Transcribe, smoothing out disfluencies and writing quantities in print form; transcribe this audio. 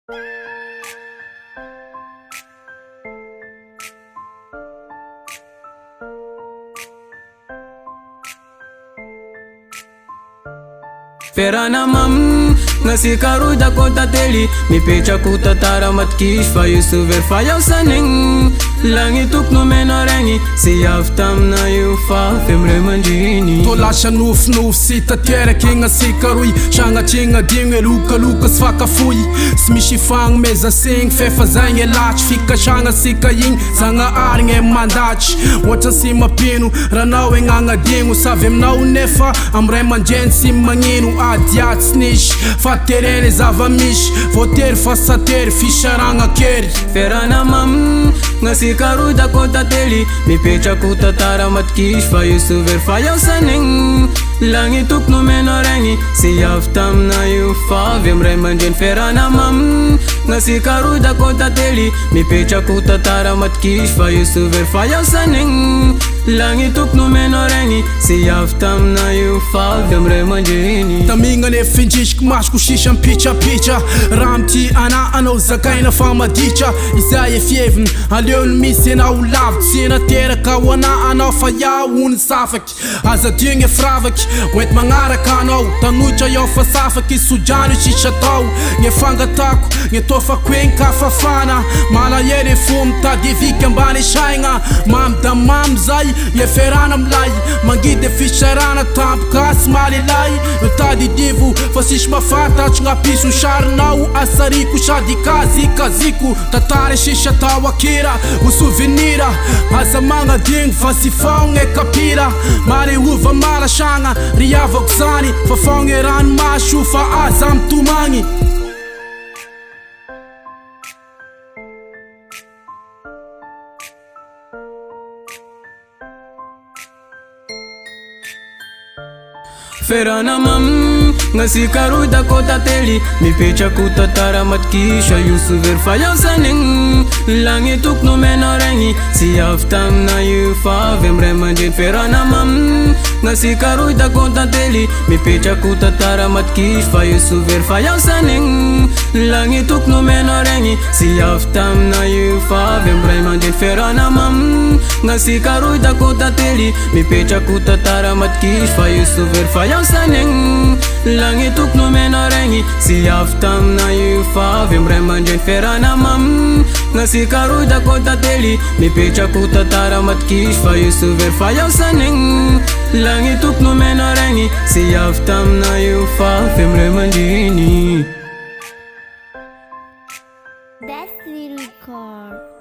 Ferana mam ngasi karuda kota teli mipetraky tatara matikisy fa io sy verfa iaho sanigny Langitoko no mena regny sy avy tamina io fa femre mandriny tô lasa nofinofy sy tateraky ignatsika roy sagnatrigna digno e lokaloka sy fakafoy sy misy fagnomeza segny fefa zagny e latry fikasagnatsika igny zagnaharigny e mandatry ohatra sy mapino ranao e gnagnadigno savy aminao nefa amray mandreny sy magnino adiaty sy nisy fatereny e zava-misy voatery fa satery fisaragna kery Ferana mam ngasi karuda kota teli mipetraky tatara matikisy fa io sy verfa iaho sanigny Langitoko no mena regny sy avy tamina io fa avy amray mandreny Ferana mam ngasi karuda kota teli mipetraky tatara matikisy fa io sy verfa iaho sanigny Langitoko no mena regny sy avy tamina io fa avy amray mandreny tamigna ne findrisiky masoko sisa mipitrapitra raha mity ana anao zakaina fa maditra izay e fieviny aleony misy anao lavitsy sy nateraka ho ana anao fa iaho ony safaky aza digny e firavaky oenty magnaraka anao tanoitra iaho fa safaky sodrano sisa tao gne fangatako gne tofako egny ka fafana malahelo e fo mitady eviky ambany saigna mamy da mamy zay e ferana milay mangidy e fisarana tampoka sy malilay mitady divo fa sisy mafantatry gnapiso sarinao asariko sady kazikaziko tatara sisa tao akira ho souvenira aza magnadigno fa sy faogna e kapila mare ova malasagna ry avako zany fa faogna e ranomaso fa aza mitomagny Ferana mam ngasi karuda kota teli mipetraky tatara matikisy io sy verfa iaho sanigny Langitoko no mena regny sy avy tamina io fa avy amray mandreny Ferana mam ngasi karuda kota teli mipetraky tatara matikisy fa io sy verfa iaho sanigny Langitoko no mena regny sy avy tamina io fa avy amray mandreny Ferana mam ngasi karuda kota teli mipetraky tatara matikisy fa io sy verfa iaho sanigny Langitoko no mena regny sy avy tamina io fa avy amray mandreny Ferana mam ngasi karuda kota teli mipetraky tatara matikisy fa io sy verfa iaho sanigny Langitoko no mena regny sy avy tamina io fa avy amray mandriny That's the record.